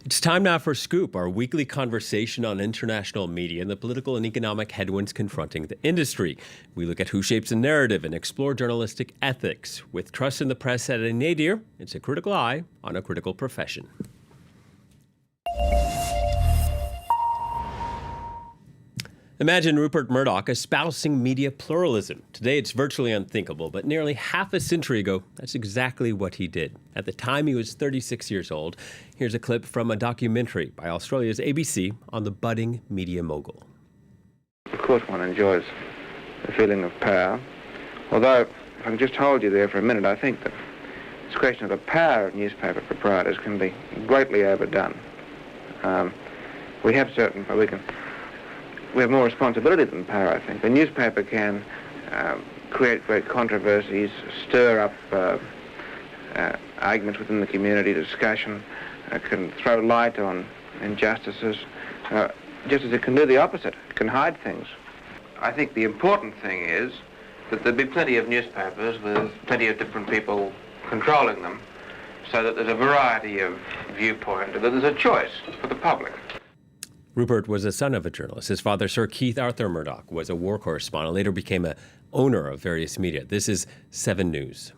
It's time now for Scoop, our weekly conversation on international media and the political and economic headwinds confronting the industry. We look at who shapes the narrative and explore journalistic ethics. With trust in the press at a nadir, it's a critical eye on a critical profession. Imagine Rupert Murdoch espousing media pluralism. Today it's virtually unthinkable, but nearly half a century ago, that's exactly what he did. At the time, he was 36 years old. Here's a clip from a documentary by Australia's ABC on the budding media mogul. Of course one enjoys the feeling of power, although, if I can just hold you there for a minute, I think that this question of the power of newspaper proprietors can be greatly overdone. We have more responsibility than power, I think. The newspaper can create great controversies, stir up arguments within the community, discussion, can throw light on injustices, just as it can do the opposite. It can hide things. I think the important thing is that there'd be plenty of newspapers with plenty of different people controlling them, so that there's a variety of viewpoint, and that there's a choice for the public. Rupert was the son of a journalist. His father, Sir Keith Arthur Murdoch, was a war correspondent, later became an owner of various media. This is 7 News.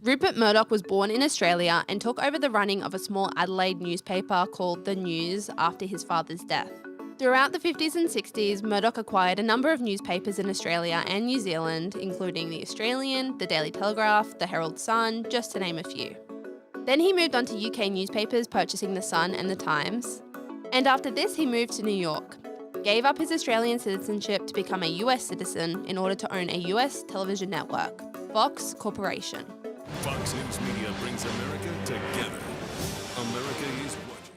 Rupert Murdoch was born in Australia and took over the running of a small Adelaide newspaper called The News after his father's death. Throughout the 50s and 60s, Murdoch acquired a number of newspapers in Australia and New Zealand, including The Australian, The Daily Telegraph, The Herald Sun, just to name a few. Then he moved on to UK newspapers, purchasing The Sun and The Times. And after this, he moved to New York, gave up his Australian citizenship to become a US citizen in order to own a US television network, Fox Corporation. Fox News Media brings America together. America is watching.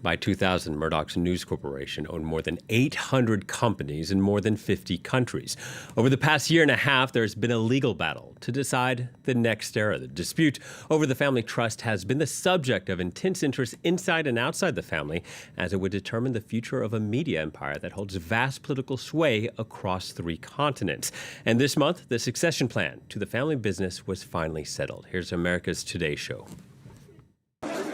By 2000, Murdoch's News Corporation owned more than 800 companies in more than 50 countries. Over the past year and a half, there's been a legal battle to decide the next era. The dispute over the family trust has been the subject of intense interest inside and outside the family, as it would determine the future of a media empire that holds vast political sway across 3 continents. And this month, the succession plan to the family business was finally settled. Here's America's Today Show.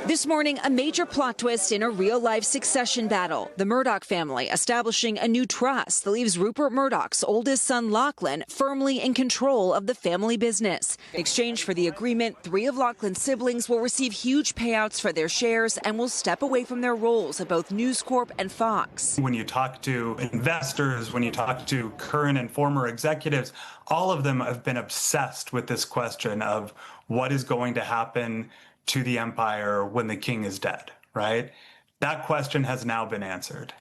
This morning, a major plot twist in a real-life succession battle. The Murdoch family establishing a new trust that leaves Rupert Murdoch's oldest son, Lachlan, firmly in control of the family business. In exchange for the agreement, 3 of Lachlan's siblings will receive huge payouts for their shares and will step away from their roles at both News Corp and Fox. When you talk to investors, when you talk to current and former executives, all of them have been obsessed with this question of what is going to happen to the empire when the king is dead, right? That question has now been answered.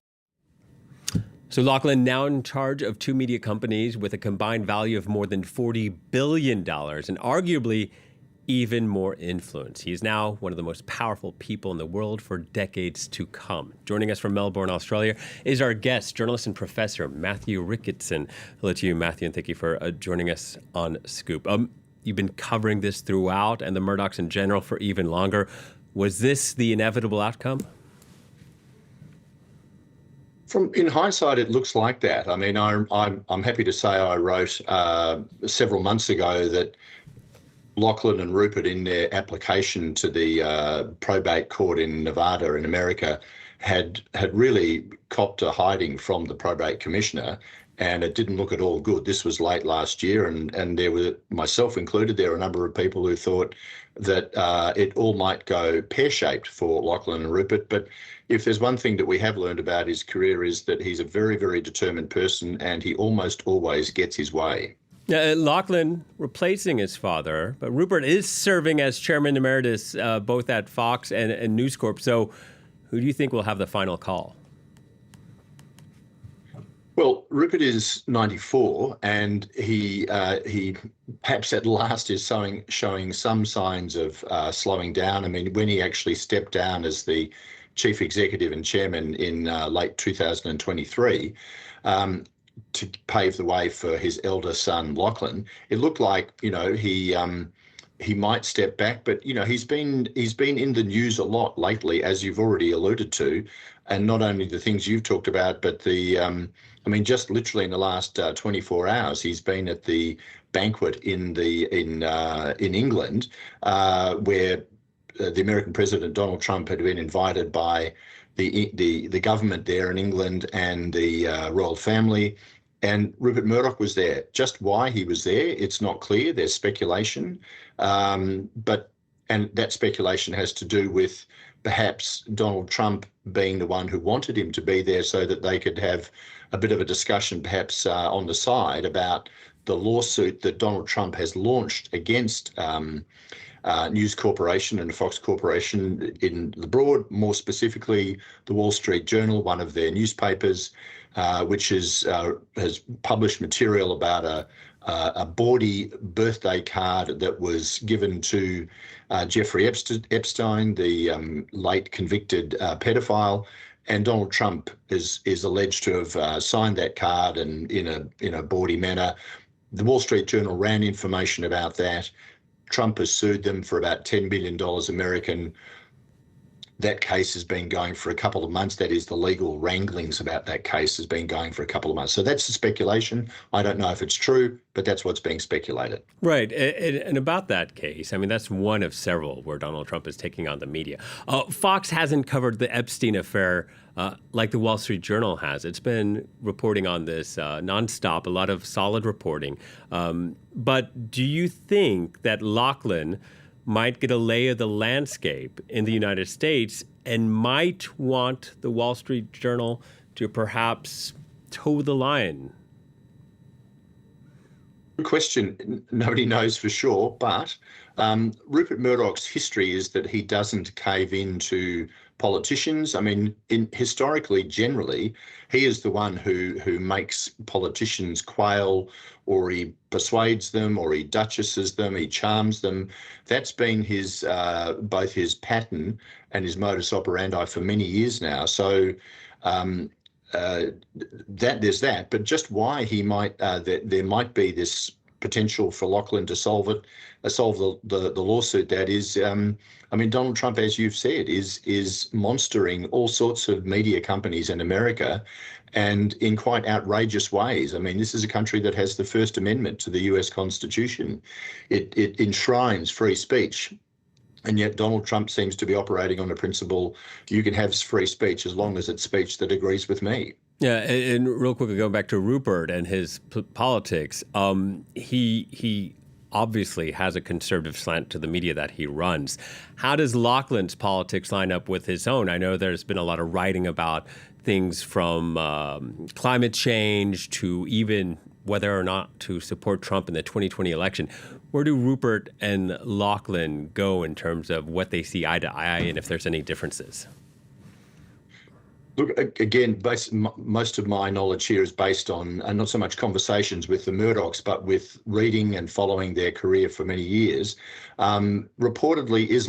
So Lachlan now in charge of 2 media companies with a combined value of more than $40 billion and arguably even more influence. He is now one of the most powerful people in the world for decades to come. Joining us from Melbourne, Australia, is our guest, journalist and professor Matthew Ricketson. Hello to you, Matthew, and thank you for joining us on Scoop. You've been covering this throughout, and the Murdochs in general, for even longer. Was this the inevitable outcome? In hindsight, it looks like that. I mean, I'm happy to say I wrote several months ago that Lachlan and Rupert, in their application to the probate court in Nevada in America, had really copped a hiding from the probate commissioner. And it didn't look at all good. This was late last year, and there were, myself included, there were a number of people who thought that it all might go pear-shaped for Lachlan and Rupert. But if there's one thing that we have learned about his career is that he's a very, very determined person, and he almost always gets his way. Lachlan replacing his father, but Rupert is serving as chairman emeritus both at Fox and News Corp. So who do you think will have the final call? Well, Rupert is 94, and he perhaps at last is showing some signs of slowing down. I mean, when he actually stepped down as the chief executive and chairman in late 2023 to pave the way for his elder son Lachlan, it looked like he might step back, but he's been in the news a lot lately, as you've already alluded to, and not only the things you've talked about, but just literally in the last 24 hours, he's been at the banquet in England, where the American president, Donald Trump, had been invited by the government there in England and the royal family, and Rupert Murdoch was there. Just why he was there, it's not clear. There's speculation, and that speculation has to do with perhaps Donald Trump being the one who wanted him to be there so that they could have a bit of a discussion, perhaps on the side, about the lawsuit that Donald Trump has launched against News Corporation and Fox Corporation in the broad, more specifically the Wall Street Journal, one of their newspapers, which has published material about a bawdy birthday card that was given to Jeffrey Epstein, the late convicted pedophile. And Donald Trump is alleged to have signed that card and in a bawdy manner. The Wall Street Journal ran information about that. Trump has sued them for about $10 billion American. That case has been going for a couple of months. That is, the legal wranglings about that case has been going for a couple of months. So that's the speculation. I don't know if it's true, but that's what's being speculated. Right. And about that case, I mean, that's one of several where Donald Trump is taking on the media. Fox hasn't covered the Epstein affair like the Wall Street Journal has. It's been reporting on this nonstop, a lot of solid reporting. But do you think that Lachlan might get a lay of the landscape in the United States and might want the Wall Street Journal to perhaps toe the line? Good question. Nobody knows for sure, but Rupert Murdoch's history is that he doesn't cave in to politicians. I mean, historically, generally, he is the one who makes politicians quail, or he persuades them, or he duchesses them, he charms them. That's been his both his pattern and his modus operandi for many years now. So there's that. But just why he might there might be this potential for Lachlan to solve the lawsuit. That is, I mean, Donald Trump, as you've said, is monstering all sorts of media companies in America, and in quite outrageous ways. I mean, this is a country that has the First Amendment to the US Constitution. It enshrines free speech. And yet Donald Trump seems to be operating on a principle: you can have free speech as long as it's speech that agrees with me. Yeah, and real quickly, going back to Rupert and his politics, he obviously has a conservative slant to the media that he runs. How does Lachlan's politics line up with his own? I know there's been a lot of writing about things from climate change to even whether or not to support Trump in the 2020 election. Where do Rupert and Lachlan go in terms of what they see eye to eye and if there's any differences? Look, again, most of my knowledge here is based on not so much conversations with the Murdochs, but with reading and following their career for many years. Reportedly,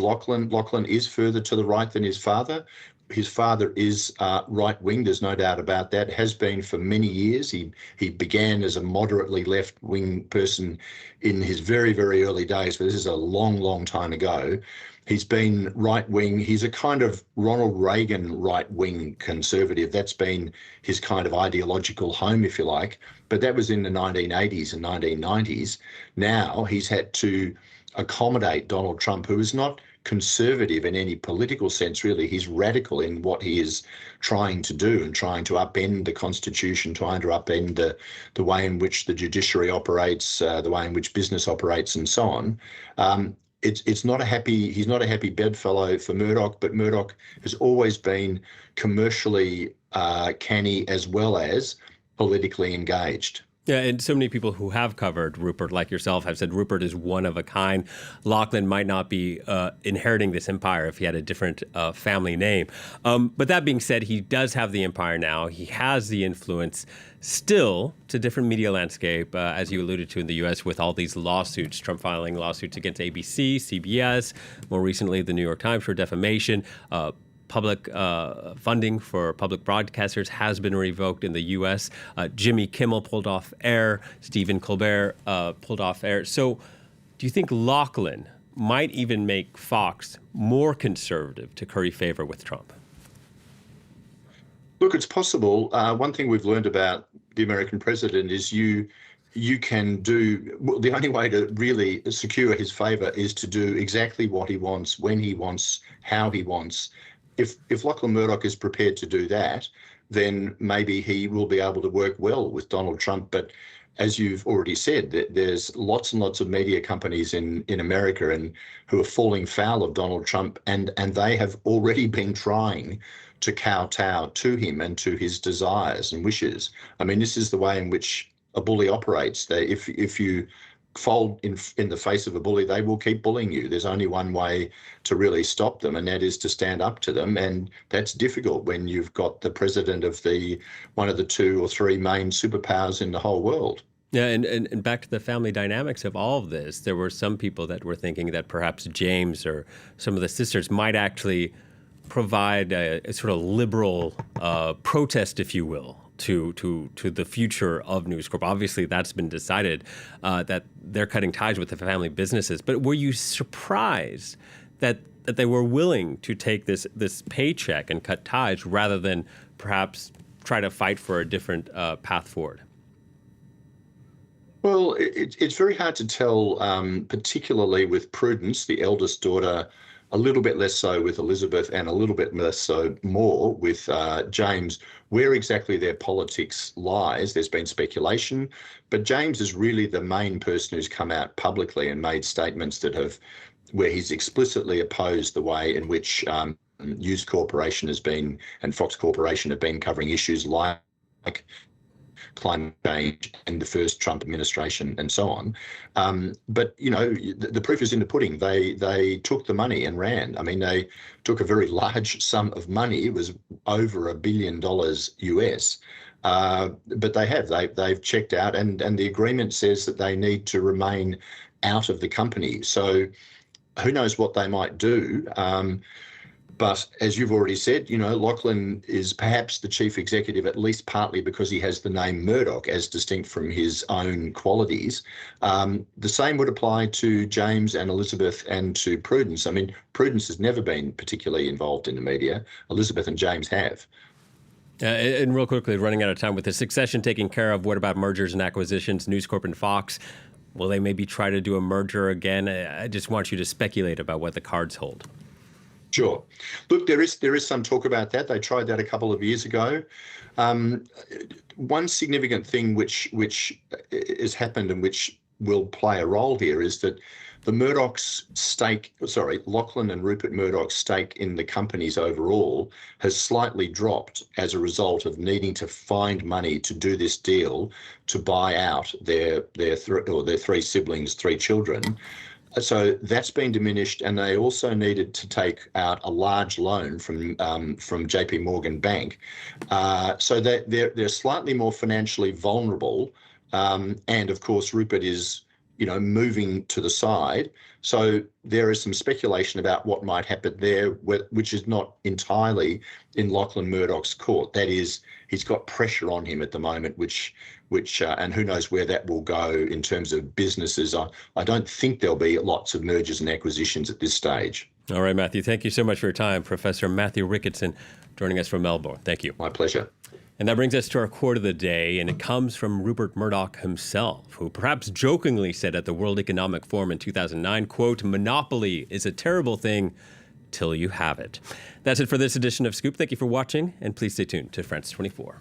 Lachlan is further to the right than his father. His father is right-wing, there's no doubt about that, has been for many years. He began as a moderately left-wing person in his very, very early days, but this is a long, long time ago. He's been right-wing. He's a kind of Ronald Reagan right-wing conservative. That's been his kind of ideological home, if you like. But that was in the 1980s and 1990s. Now he's had to accommodate Donald Trump, who is not conservative in any political sense, really. He's radical in what he is trying to do and trying to upend the Constitution, trying to upend the way in which the judiciary operates, the way in which business operates, and so on. He's not a happy bedfellow for Murdoch, but Murdoch has always been commercially canny as well as politically engaged. Yeah, and so many people who have covered Rupert, like yourself, have said Rupert is one of a kind. Lachlan might not be inheriting this empire if he had a different family name. But that being said, he does have the empire now. He has the influence still to different media landscape, as you alluded to in the U.S. with all these lawsuits, Trump filing lawsuits against ABC, CBS, more recently the New York Times for defamation. Public funding for public broadcasters has been revoked in the U.S. Jimmy Kimmel pulled off air. Stephen Colbert pulled off air. So do you think Lachlan might even make Fox more conservative to curry favor with Trump? Look, it's possible. One thing we've learned about the American president is you you can do, well, the only way to really secure his favour is to do exactly what he wants, when he wants, how he wants. If Lachlan Murdoch is prepared to do that, then maybe he will be able to work well with Donald Trump. But as you've already said, there's lots and lots of media companies in America and who are falling foul of Donald Trump, and they have already been trying to kowtow to him and to his desires and wishes. I mean, this is the way in which a bully operates. If you fold in the face of a bully, they will keep bullying you. There's only one way to really stop them, and that is to stand up to them. And that's difficult when you've got the president of one of the 2 or 3 main superpowers in the whole world. Yeah, and back to the family dynamics of all of this, there were some people that were thinking that perhaps James or some of the sisters might actually provide a sort of liberal protest, if you will, to the future of News Corp. Obviously, that's been decided that they're cutting ties with the family businesses. But were you surprised that they were willing to take this paycheck and cut ties rather than perhaps try to fight for a different path forward? Well, it's very hard to tell, particularly with Prudence, the eldest daughter, a little bit less so with Elizabeth and a little bit less so more with James, where exactly their politics lies. There's been speculation, but James is really the main person who's come out publicly and made statements where he's explicitly opposed the way in which News Corporation has been and Fox Corporation have been covering issues like climate change and the first Trump administration and so on. But, the proof is in the pudding. They took the money and ran. I mean, they took a very large sum of money. It was over $1 billion US. But they've checked out, and the agreement says that they need to remain out of the company. So who knows what they might do. But as you've already said, Lachlan is perhaps the chief executive, at least partly because he has the name Murdoch as distinct from his own qualities. The same would apply to James and Elizabeth and to Prudence. I mean, Prudence has never been particularly involved in the media. Elizabeth and James have. And real quickly, running out of time, with the succession taken care of, what about mergers and acquisitions, News Corp and Fox? Will they maybe try to do a merger again? I just want you to speculate about what the cards hold. Sure. Look, there is some talk about that. They tried that a couple of years ago. One significant thing which has happened and which will play a role here is that Lachlan and Rupert Murdoch's stake in the companies overall has slightly dropped as a result of needing to find money to do this deal to buy out their 3 siblings, 3 children. So that's been diminished, and they also needed to take out a large loan from JP Morgan Bank. So that they're slightly more financially vulnerable, and of course Rupert is moving to the side. So there is some speculation about what might happen there, which is not entirely in Lachlan Murdoch's court. That is, he's got pressure on him at the moment, which and who knows where that will go in terms of businesses. I don't think there'll be lots of mergers and acquisitions at this stage. All right, Matthew, thank you so much for your time. Professor Matthew Ricketson joining us from Melbourne. Thank you. My pleasure. And that brings us to our quote of the day, and it comes from Rupert Murdoch himself, who perhaps jokingly said at the World Economic Forum in 2009, quote, "Monopoly is a terrible thing till you have it." That's it for this edition of Scoop. Thank you for watching, and please stay tuned to France 24.